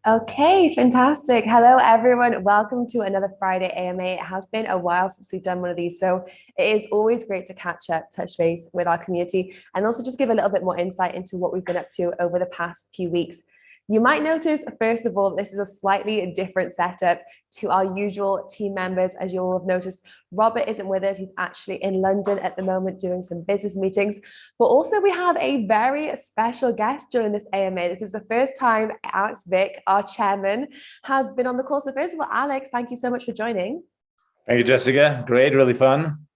Okay, fantastic. Hello, everyone. Welcome to another Friday AMA. It has been a while since we've done one of these, so it is always great to catch up, touch base with our community, and also just give a little bit more insight into what we've been up to over the past few weeks. You might notice, first of all, this is a slightly different setup to our usual team members. As you'll have noticed, Robert isn't with us. He's actually in London at the moment doing some business meetings. But also we have a very special guest during this AMA. This is the first time Alex Vick, our chairman, has been on the call. So first of all, Alex, thank you so much for joining. Thank you, Jessica. Great, really fun.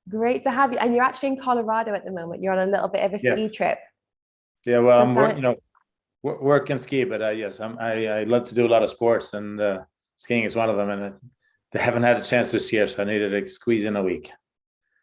Great to have you. And you're actually in Colorado at the moment. You're on a little bit of a ski trip. Yeah, well, I'm work and ski, but yes, I love to do a lot of sports, and skiing is one of them. And they haven't had a chance this year, so I needed to squeeze in a week.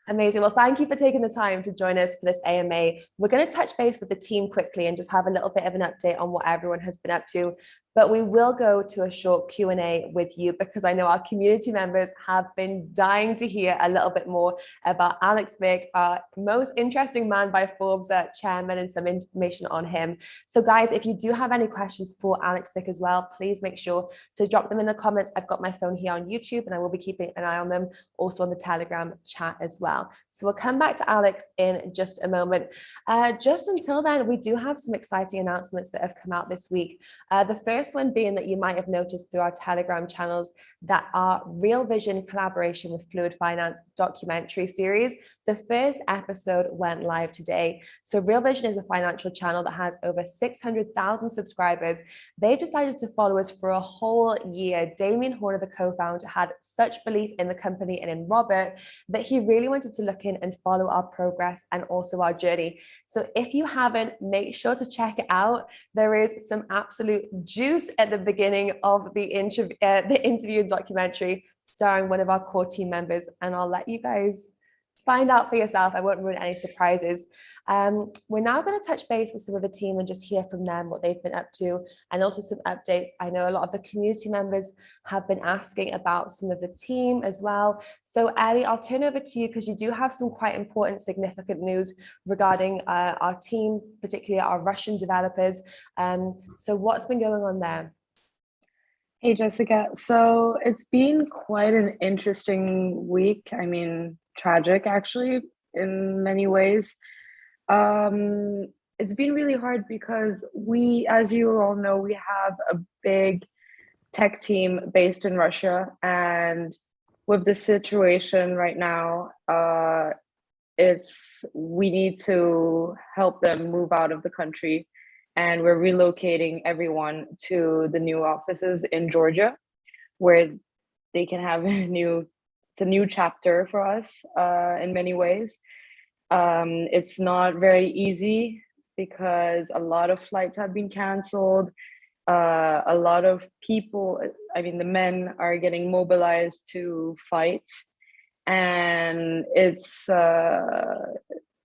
Amazing. Well, thank you for taking the time to join us for this AMA. We're going to touch base with the team quickly and just have a little bit of an update on what everyone has been up to. But we will go to a short Q&A with you because I know our community members have been dying to hear a little bit more about Alex Vick, our most interesting man by Forbes chairman, and some information on him. So guys, if you do have any questions for Alex Vick as well, please make sure to drop them in the comments. I've got my phone here on YouTube and I will be keeping an eye on them, also on the Telegram chat as well. So we'll come back to Alex in just a moment. Just until then, we do have some exciting announcements that have come out this week. The first one being that you might have noticed through our Telegram channels that our Real Vision collaboration with Fluid Finance documentary series, the first episode went live today. So Real Vision is a financial channel that has over 600,000 subscribers. They decided to follow us for a whole year. Damien Horner, the co-founder, had such belief in the company and in Robert that he really wanted to look in and follow our progress and also our journey. So if you haven't, make sure to check it out. There is some absolute juice at the beginning of the interview documentary starring one of our core team members, and I'll let you guys find out for yourself. I won't ruin any surprises. We're now going to touch base with some of the team and just hear from them what they've been up to, and also some updates. I know a lot of the community members have been asking about some of the team as well. So Ellie, I'll turn over to you because you do have some quite important, significant news regarding our team, particularly our Russian developers. So what's been going on there? Hey, Jessica. So it's been quite an interesting week. I mean, tragic actually in many ways. It's been really hard because we, as you all know, we have a big tech team based in Russia, and with the situation right now, we need to help them move out of the country, and we're relocating everyone to the new offices in Georgia, where they can have it's a new chapter for us in many ways. It's not very easy because a lot of flights have been canceled. A lot of people, I mean, the men are getting mobilized to fight, and it's a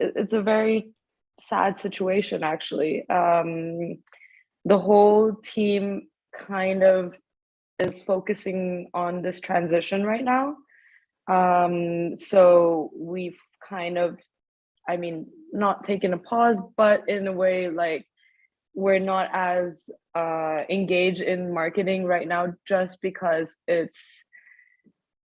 very sad situation actually. The whole team kind of is focusing on this transition right now. So we've kind of, I mean, not taken a pause, but in a way, like, we're not as engaged in marketing right now just because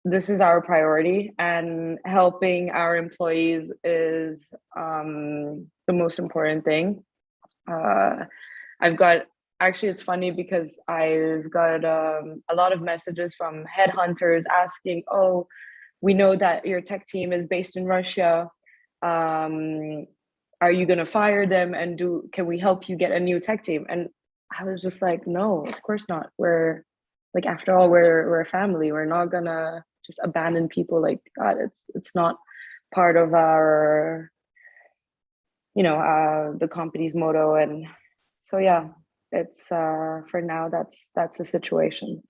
this is our priority, and helping our employees is the most important thing. Actually, it's funny because I've got a lot of messages from headhunters asking, oh, we know that your tech team is based in Russia. Are you going to fire them, and can we help you get a new tech team? And I was just like, no, of course not. We're like, after all, we're a family. We're not gonna just abandon people like that. It's not part of our, the company's motto. And so, yeah, it's for now, that's the situation.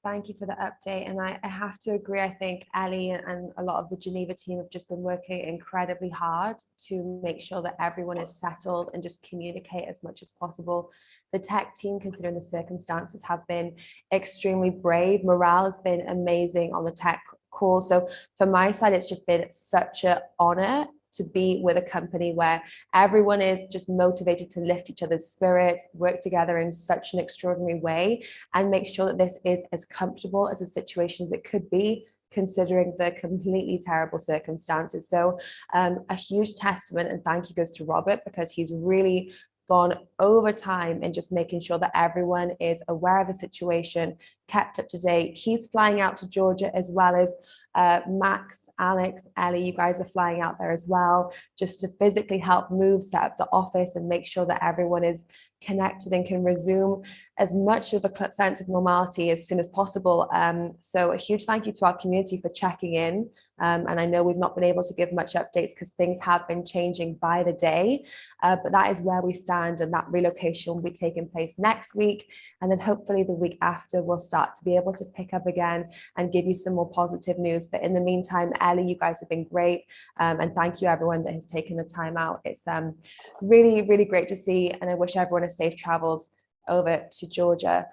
Thank you for the update. And I have to agree. I think Ellie and a lot of the Geneva team have just been working incredibly hard to make sure that everyone is settled and just communicate as much as possible. The tech team, considering the circumstances, have been extremely brave. Morale has been amazing on the tech call. So from my side, it's just been such an honor to be with a company where everyone is just motivated to lift each other's spirits, work together in such an extraordinary way, and make sure that this is as comfortable as a situation as it could be, considering the completely terrible circumstances. So a huge testament and thank you goes to Robert, because he's really gone over time and just making sure that everyone is aware of the situation, kept up to date. He's flying out to Georgia, as well as Max, Alex, Ellie, you guys are flying out there as well, just to physically help move, set up the office and make sure that everyone is connected and can resume as much of a sense of normality as soon as possible. So a huge thank you to our community for checking in. And I know we've not been able to give much updates because things have been changing by the day, but that is where we stand, and that relocation will be taking place next week. And then hopefully the week after we'll start to be able to pick up again and give you some more positive news. But in the meantime, Ellie, you guys have been great. And thank you everyone that has taken the time out. It's really, really great to see. And I wish everyone a safe travels over to Georgia.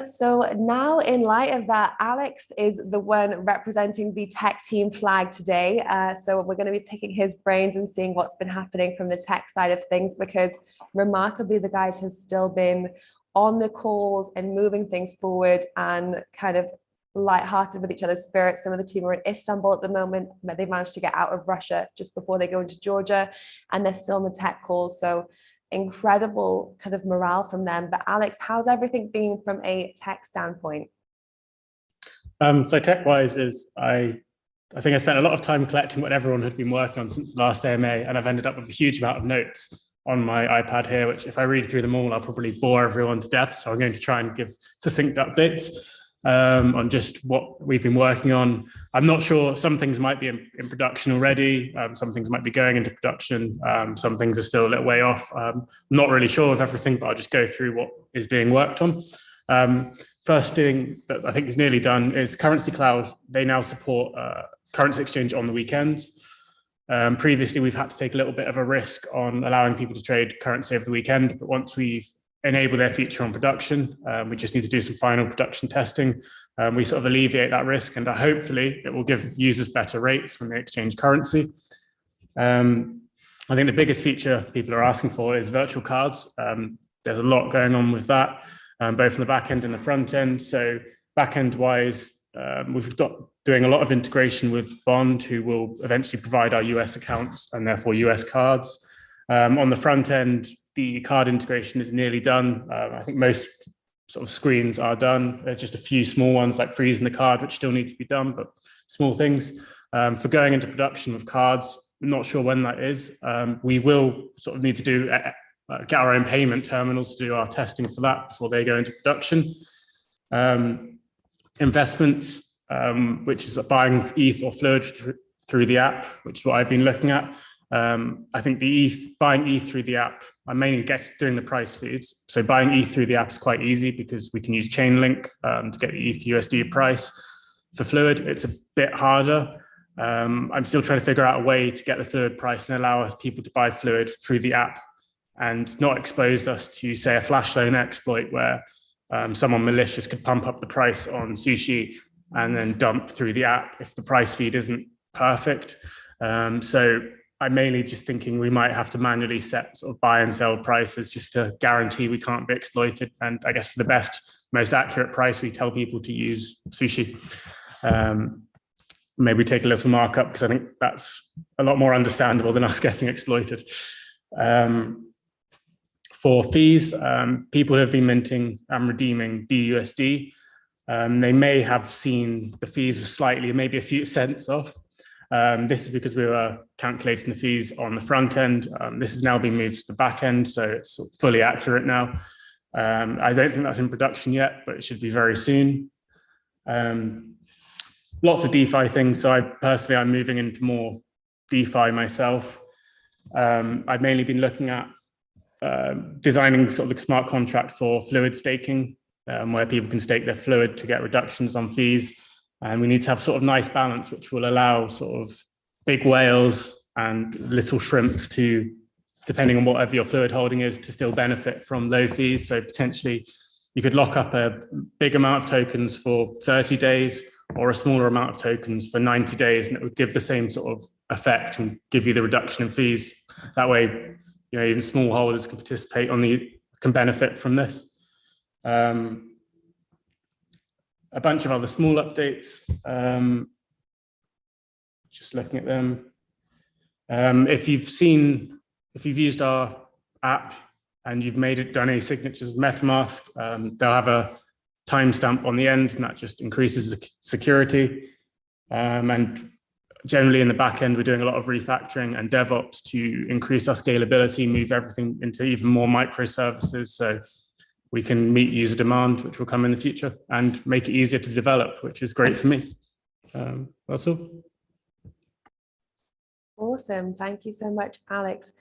So now, in light of that, Alex is the one representing the tech team flag today. So we're going to be picking his brains and seeing what's been happening from the tech side of things, because remarkably, the guys have still been on the calls and moving things forward and kind of lighthearted with each other's spirits. Some of the team are in Istanbul at the moment, but they managed to get out of Russia just before they go into Georgia, and they're still in the tech calls. So incredible kind of morale from them. But Alex, how's everything been from a tech standpoint? So tech-wise, I think I spent a lot of time collecting what everyone had been working on since the last AMA, and I've ended up with a huge amount of notes on my iPad here, which if I read through them all, I'll probably bore everyone to death. So I'm going to try and give succinct updates on just what we've been working on. I'm not sure, some things might be in production already, some things might be going into production, some things are still a little way off. I'm not really sure of everything, but I'll just go through what is being worked on. First thing that I think is nearly done is Currency Cloud. They now support currency exchange on the weekends. Previously, we've had to take a little bit of a risk on allowing people to trade currency over the weekend, but once we've enable their feature on production, we just need to do some final production testing. We sort of alleviate that risk, and hopefully it will give users better rates when they exchange currency. I think the biggest feature people are asking for is virtual cards. There's a lot going on with that, both on the back end and the front end. So back end wise, we've got doing a lot of integration with Bond, who will eventually provide our US accounts and therefore US cards. On the front end, the card integration is nearly done. I think most sort of screens are done. There's just a few small ones like freezing the card, which still need to be done, but small things. For going into production with cards, I'm not sure when that is. We will sort of need to do get our own payment terminals to do our testing for that before they go into production. Investments, which is buying ETH or Fluid through the app, which is what I've been looking at. I think the buying ETH through the app, I'm mainly doing the price feeds. So buying ETH through the app is quite easy because we can use Chainlink to get the ETH USD price. For Fluid, it's a bit harder. I'm still trying to figure out a way to get the Fluid price and allow people to buy Fluid through the app and not expose us to, say, a flash loan exploit where someone malicious could pump up the price on Sushi and then dump through the app if the price feed isn't perfect. So I'm mainly just thinking we might have to manually set sort of buy and sell prices just to guarantee we can't be exploited. And I guess for the best, most accurate price, we tell people to use Sushi. Maybe take a little markup because I think that's a lot more understandable than us getting exploited. For fees, people who have been minting and redeeming BUSD, they may have seen the fees were slightly, maybe a few cents off. This is because we were calculating the fees on the front end. This has now been moved to the back end, so it's fully accurate now. I don't think that's in production yet, but it should be very soon. Lots of DeFi things. So I'm moving into more DeFi myself. I've mainly been looking at designing sort of the smart contract for Fluid staking, where people can stake their Fluid to get reductions on fees. And we need to have sort of nice balance, which will allow sort of big whales and little shrimps to, depending on whatever your Fluid holding is, to still benefit from low fees. So potentially you could lock up a big amount of tokens for 30 days, or a smaller amount of tokens for 90 days, and it would give the same sort of effect and give you the reduction in fees. That way, even small holders can participate can benefit from this. A bunch of other small updates. Just looking at them. If you've used our app and you've done any signatures with MetaMask, they'll have a timestamp on the end, and that just increases the security. And generally in the back end, we're doing a lot of refactoring and DevOps to increase our scalability, move everything into even more microservices, so we can meet user demand, which will come in the future, and make it easier to develop, which is great for me. That's all. Awesome. Thank you so much, Alex.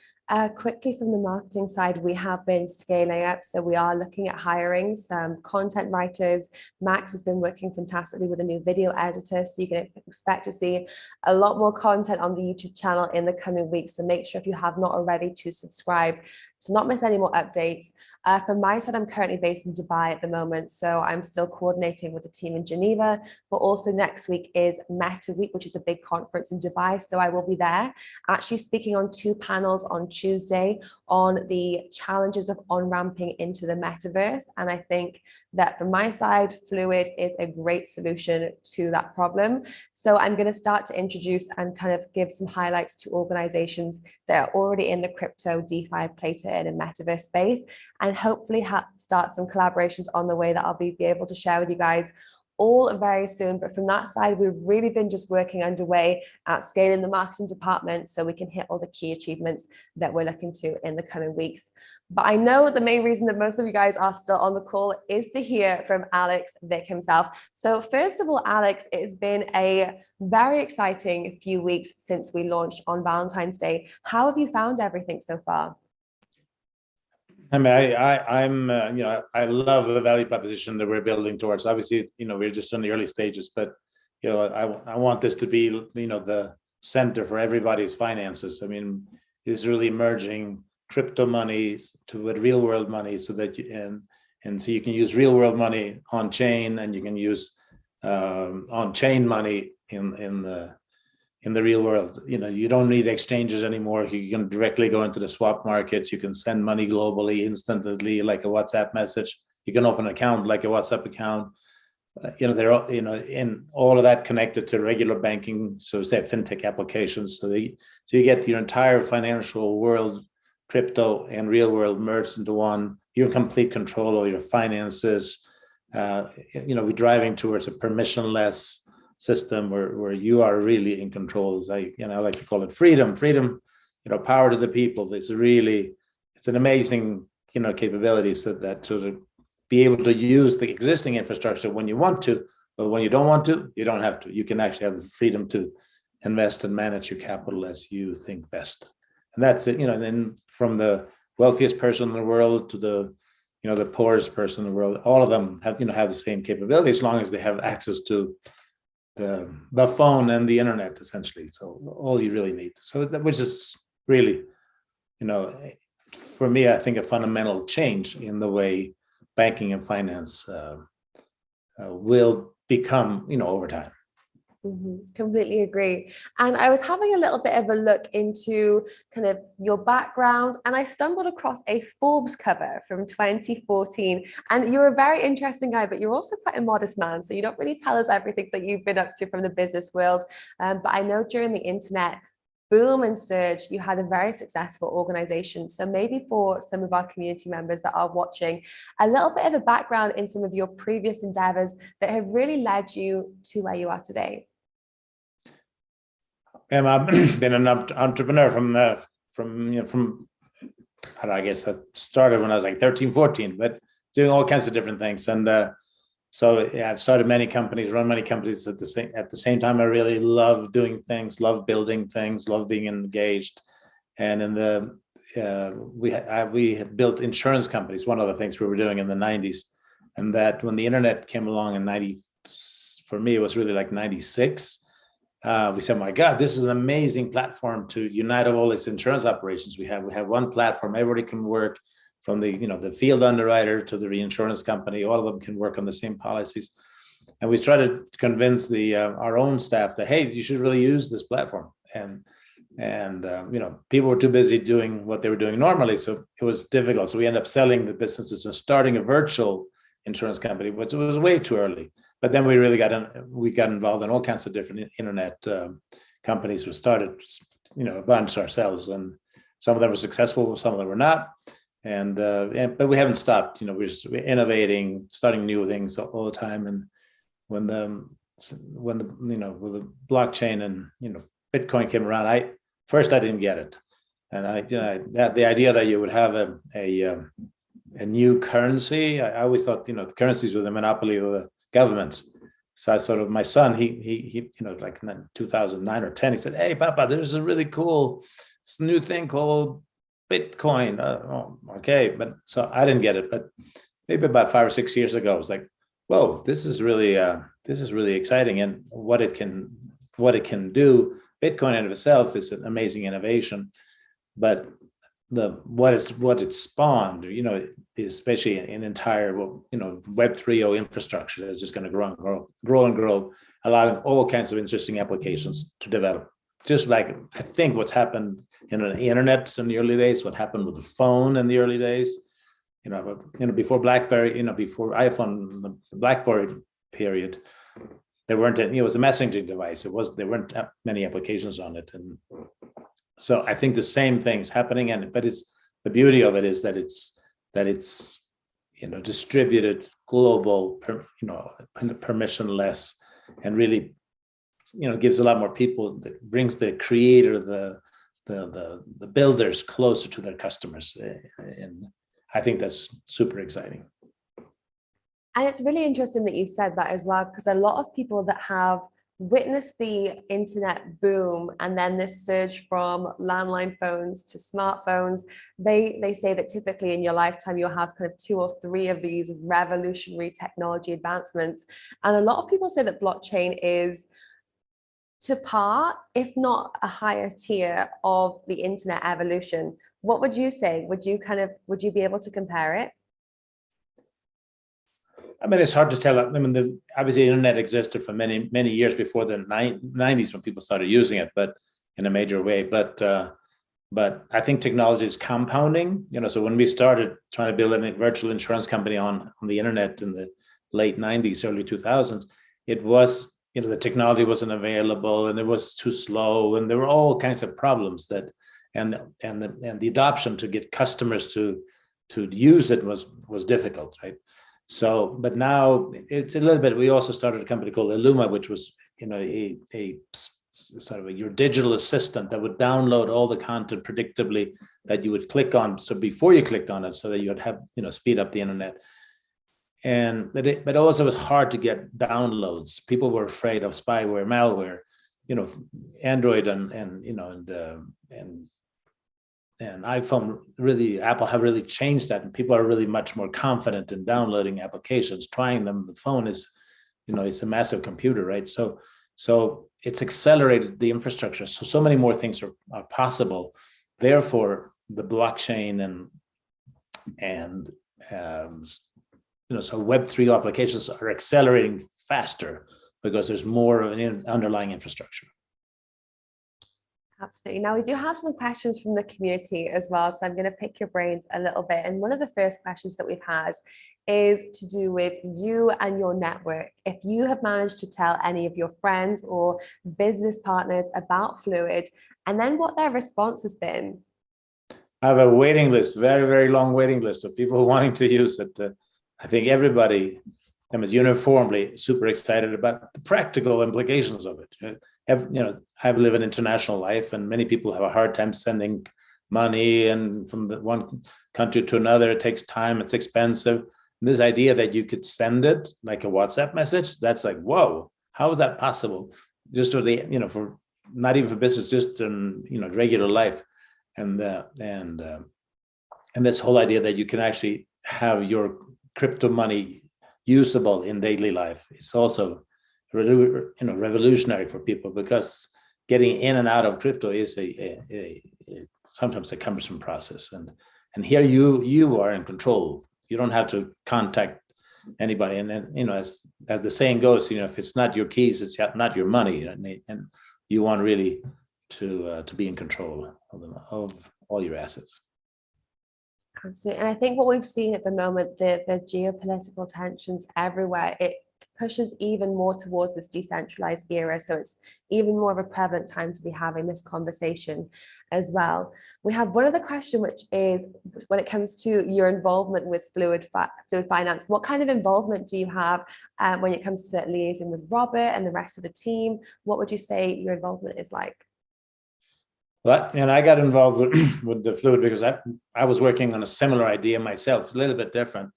Quickly from the marketing side, we have been scaling up. So we are looking at hiring some content writers. Max has been working fantastically with a new video editor. So you can expect to see a lot more content on the YouTube channel in the coming weeks. So make sure if you have not already to subscribe to not miss any more updates. From my side, I'm currently based in Dubai at the moment. So I'm still coordinating with the team in Geneva, but also next week is Meta Week, which is a big conference in Dubai. So I will be there actually speaking on 2 panels on Tuesday on the challenges of on-ramping into the metaverse. And I think that from my side, Fluid is a great solution to that problem. So I'm going to start to introduce and kind of give some highlights to organizations that are already in the crypto, DeFi, play to earn and metaverse space, and hopefully start some collaborations on the way that I'll be able to share with you guys all very soon. But from that side, we've really been just working underway at scaling the marketing department so we can hit all the key achievements that we're looking to in the coming weeks. But I know the main reason that most of you guys are still on the call is to hear from Alex Vick himself. So first of all, Alex, it's been a very exciting few weeks since we launched on Valentine's Day. How have you found everything so far? I mean, I love the value proposition that we're building towards. Obviously, we're just in the early stages, but I want this to be, the center for everybody's finances. I mean, this is really merging crypto monies with real world money, so that so you can use real world money on chain, and you can use on chain money in the real world. You don't need exchanges anymore. You can directly go into the swap markets. You can send money globally instantly, like a WhatsApp message. You can open an account like a WhatsApp account. They're all, in all of that connected to regular banking, so say fintech applications. So you get your entire financial world, crypto and real world merged into one. You're in complete control of your finances. We're driving towards a permissionless system where you are really in control. I like to call it freedom, power to the people. It's an amazing, capability, so that to be able to use the existing infrastructure when you want to, but when you don't want to, you don't have to. You can actually have the freedom to invest and manage your capital as you think best. And that's it, then from the wealthiest person in the world to the poorest person in the world, all of them have the same capability, as long as they have access to the phone and the internet, essentially. So all you really need. So which is really, for me, I think a fundamental change in the way banking and finance will become, over time. Completely agree. And I was having a little bit of a look into kind of your background, and I stumbled across a Forbes cover from 2014. And you're a very interesting guy, but you're also quite a modest man. So you don't really tell us everything that you've been up to from the business world. But I know during the internet boom and surge, you had a very successful organization. So maybe for some of our community members that are watching, a little bit of a background in some of your previous endeavors that have really led you to where you are today. I've been an entrepreneur from I guess I started when I was like 13, 14, but doing all kinds of different things. And so yeah, I've started many companies, run many companies at the same time. I really love doing things, love building things, love being engaged. And in we have built insurance companies, one of the things we were doing in the 90s. And that when the internet came along in for me, it was really like 96. We said, my God, this is an amazing platform to unite all these insurance operations. We have one platform, everybody can work, from the field underwriter to the reinsurance company, all of them can work on the same policies. And we tried to convince our own staff that, hey, you should really use this platform. And people were too busy doing what they were doing normally, so it was difficult. So we ended up selling the businesses and starting a virtual insurance company, which was way too early. But then we really got involved in all kinds of different internet companies. We started, a bunch ourselves, and some of them were successful, some of them were not. But we haven't stopped. We're innovating, starting new things all the time. And when the with the blockchain and Bitcoin came around, I didn't get it, and the idea that you would have a new currency, I always thought currencies were the monopoly of the governments. So I sort of, my son, he like in 2009 or 10, he said, "Hey, Papa, there's a really cool new thing called Bitcoin." Okay, but so I didn't get it. But maybe about 5 or 6 years ago, I was like, "Whoa, this is really exciting," and what it can do. Bitcoin in of itself is an amazing innovation, but what it spawned, especially an entire Web 3.0 infrastructure that's just going to grow and grow, allowing all kinds of interesting applications to develop. Just like I think what's happened in the internet in the early days, what happened with the phone in the early days, before BlackBerry, before iPhone, the BlackBerry period. There weren't any, it was a messaging device. There weren't many applications on it. And so I think the same thing's happening. But it's the beauty of it is that it's distributed, global, permissionless, and really, gives a lot more people, that brings the creator, the builders closer to their customers. And I think that's super exciting. And it's really interesting that you've said that as well, because a lot of people that have witnessed the internet boom and then this surge from landline phones to smartphones, they say that typically in your lifetime you'll have kind of 2 or 3 of these revolutionary technology advancements. And a lot of people say that blockchain is to par, if not a higher tier of the internet evolution. What would you say? Would you be able to compare it? I mean, it's hard to tell. I mean, obviously, the internet existed for many, many years before the 90s when people started using it, but in a major way. But I think technology is compounding. So when we started trying to build a virtual insurance company on the internet in the late 90s, early 2000s, it was, the technology wasn't available, and it was too slow, and there were all kinds of problems and the adoption to get customers to use it was difficult, right? So, but now it's a little bit. We also started a company called Illuma, which was, a sort of your digital assistant that would download all the content predictably that you would click on. So before you clicked on it, so that you would have, speed up the internet. But also it was hard to get downloads. People were afraid of spyware, malware, Android and iPhone, really, Apple have really changed that, and people are really much more confident in downloading applications, trying them. The phone is, it's a massive computer, right? So it's accelerated the infrastructure. So many more things are possible. Therefore, the blockchain and so Web3 applications are accelerating faster because there's more of an underlying infrastructure. Absolutely. Now, we do have some questions from the community as well, so I'm going to pick your brains a little bit. And one of the first questions that we've had is to do with you and your network. If you have managed to tell any of your friends or business partners about Fluid, and then what their response has been. I have a waiting list, very, very long waiting list of people wanting to use it. I think everybody is uniformly super excited about the practical implications of it. I live an international life, and many people have a hard time sending money, and from the one country to another, it takes time, it's expensive. And this idea that you could send it like a WhatsApp message, that's like, whoa, how is that possible? Just for the, for not even for business, just in, regular life. And this whole idea that you can actually have your crypto money usable in daily life, it's also revolutionary for people, because getting in and out of crypto is sometimes a cumbersome process, and here you are in control. You don't have to contact anybody. And then, as the saying goes, if it's not your keys, it's not your money, and you want really to be in control of all your assets. Absolutely. And I think what we've seen at the moment, the geopolitical tensions everywhere, it pushes even more towards this decentralized era. So it's even more of a prevalent time to be having this conversation as well. We have one other question, which is when it comes to your involvement with Fluid Finance, what kind of involvement do you have when it comes to liaising with Robert and the rest of the team? What would you say your involvement is like? Well, I got involved with the Fluid because I was working on a similar idea myself, a little bit different,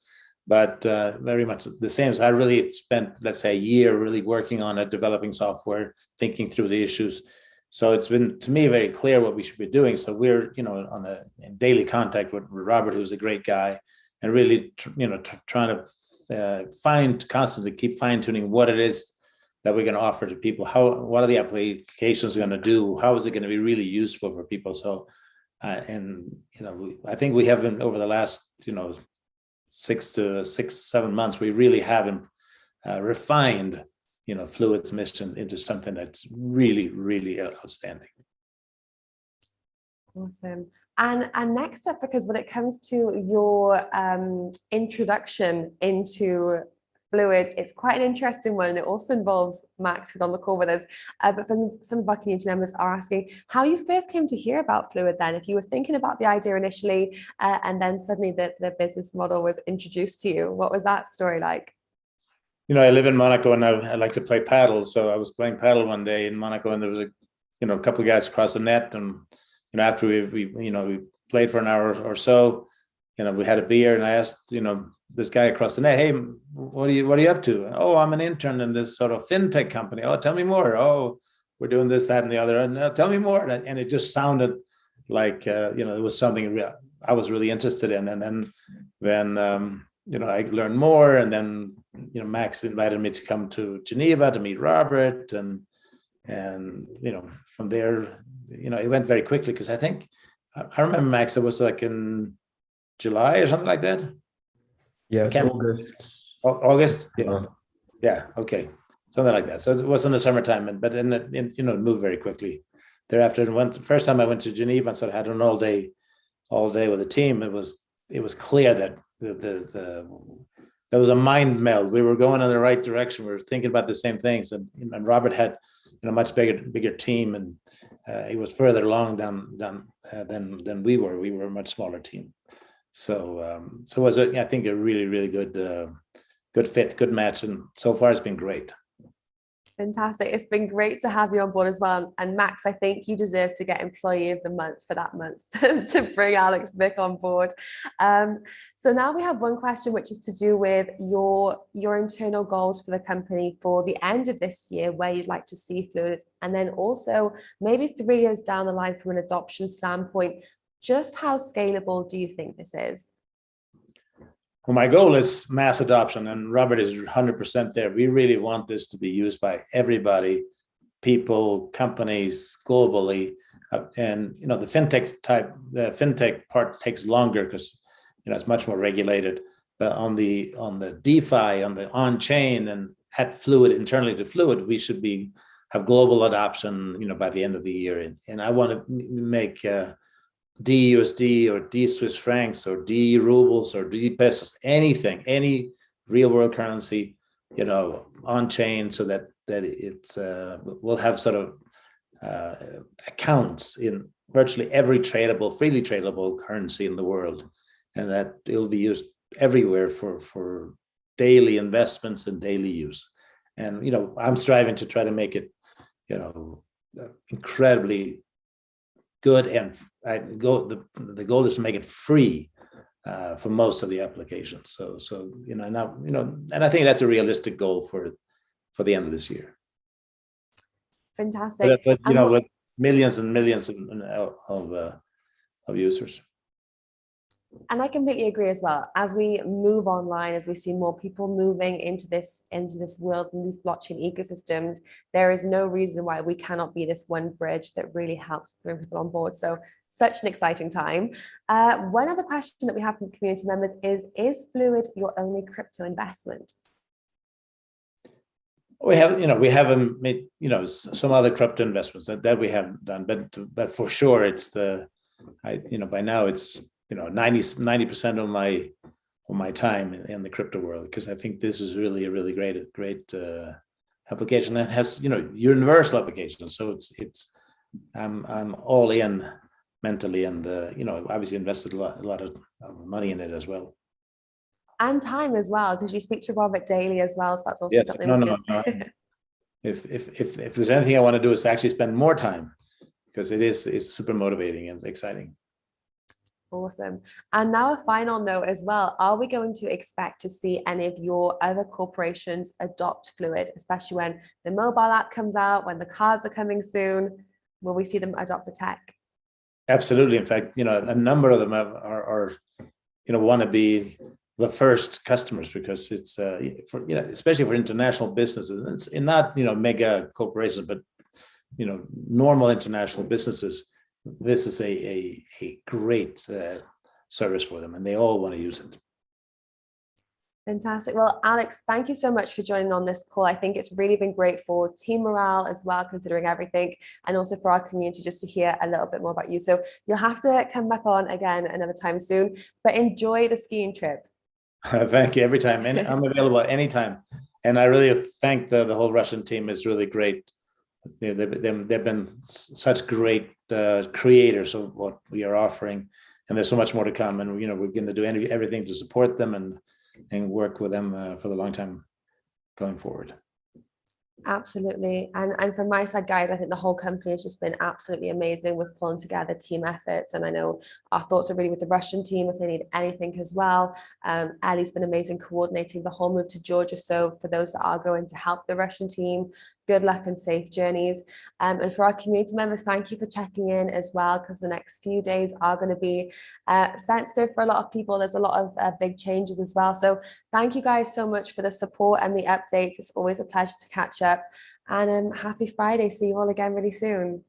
but very much the same. So I really spent, let's say, a year really working on it, developing software, thinking through the issues. So it's been, to me, very clear what we should be doing. So we're, in daily contact with Robert, who's a great guy, and really, trying to constantly keep fine tuning what it is that we're going to offer to people. What are the applications going to do? How is it going to be really useful for people? So, I think we have been over the last, 7 months, we really haven't refined, Fluid's mission into something that's really, really outstanding. Awesome. And next up, because when it comes to your introduction into Fluid, it's quite an interesting one. It also involves Max, who's on the call with us. But some of our community members are asking how you first came to hear about Fluid then, if you were thinking about the idea initially, and then suddenly the business model was introduced to you. What was that story like? I live in Monaco and I like to play paddle. So I was playing paddle one day in Monaco and there was a couple of guys across the net. And, after we played for an hour or so, we had a beer and I asked, this guy across the net, hey, what are you up to? Oh, I'm an intern in this sort of fintech company. Oh, tell me more. Oh, we're doing this, that, and the other. And tell me more. And it just sounded like, it was something I was really interested in. And then I learned more. And then, Max invited me to come to Geneva to meet Robert. And from there, it went very quickly because I remember, Max, it was like in July or something like that. Yeah, it's August. August? Yeah. Yeah, okay. Something like that. So it was in the summertime, but then it moved very quickly. Thereafter, first time I went to Geneva and sort of had an all day with the team, it was clear that there was a mind meld. We were going in the right direction. We were thinking about the same things, and Robert had a much bigger team, and he was further along than we were. We were a much smaller team. So it was I think a really, really good fit, good match, and so far it's been great. Fantastic. It's been great to have you on board as well. And Max, I think you deserve to get Employee of the Month for that month to bring Alex Vick on board. So now we have one question, which is to do with your internal goals for the company for the end of this year, where you'd like to see Fluid, and then also maybe 3 years down the line from an adoption standpoint. Just how scalable do you think this is? Well, my goal is mass adoption, and Robert is 100% there. We really want this to be used by everybody, people, companies globally. And the fintech part takes longer because it's much more regulated. But on the DeFi, on the on-chain, and at Fluid, internally to Fluid, we should have global adoption, by the end of the year. And I want to make DUSD or D Swiss francs or D rubles or D pesos, anything, any real world currency, on chain, so that it's we'll have sort of accounts in virtually every freely tradable currency in the world, and that it'll be used everywhere for daily investments and daily use. And I'm striving to try to make it incredibly good, and the goal is to make it free for most of the applications. So now and I think that's a realistic goal for the end of this year. Fantastic. But with millions and millions of users. And I completely agree as well. As we move online, as we see more people moving into this world and these blockchain ecosystems, there is no reason why we cannot be this one bridge that really helps bring people on board. So such an exciting time. One other question that we have from community members is Fluid your only crypto investment? We have, we haven't made, some other crypto investments that we haven't done, but for sure it's by now it's 90% of my time in the crypto world, because I think this is really a really great application that has universal application. So I'm all in mentally, and obviously invested a lot of money in it as well. And time as well, because you speak to Robert daily as well, so that's also Yes, something no. If there's anything I want to do is to actually spend more time, because it's super motivating and exciting. Awesome. And now a final note as well. Are we going to expect to see any of your other corporations adopt Fluid, especially when the mobile app comes out, when the cards are coming soon? Will we see them adopt the tech? Absolutely. In fact, a number of them are want to be the first customers, because it's for especially for international businesses, and not mega corporations, but normal international businesses. This is a great service for them, and they all want to use it. Fantastic. Well, Alex, thank you so much for joining on this call. I think it's really been great for team morale as well, considering everything, and also for our community just to hear a little bit more about you. So you'll have to come back on again another time soon, but enjoy the skiing trip. Thank you. Every time. And I'm available anytime. And I really thank the whole Russian team. Is really great. They've been such great creators of what we are offering, and there's so much more to come. And we're going to do everything to support them and work with them for the long time going forward. Absolutely. And from my side, guys, I think the whole company has just been absolutely amazing with pulling together team efforts. And I know our thoughts are really with the Russian team if they need anything as well. Ellie's been amazing coordinating the whole move to Georgia. So for those that are going to help the Russian team, good luck and safe journeys. And for our community members, thank you for checking in as well, because the next few days are going to be sensitive for a lot of people. There's a lot of big changes as well. So thank you guys so much for the support and the updates. It's always a pleasure to catch up. And happy Friday. See you all again really soon.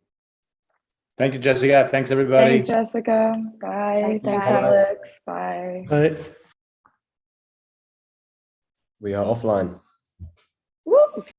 Thank you, Jessica. Thanks, everybody. Thanks, Jessica. Bye. Thanks, Alex. Bye. Bye. We are offline. Woo!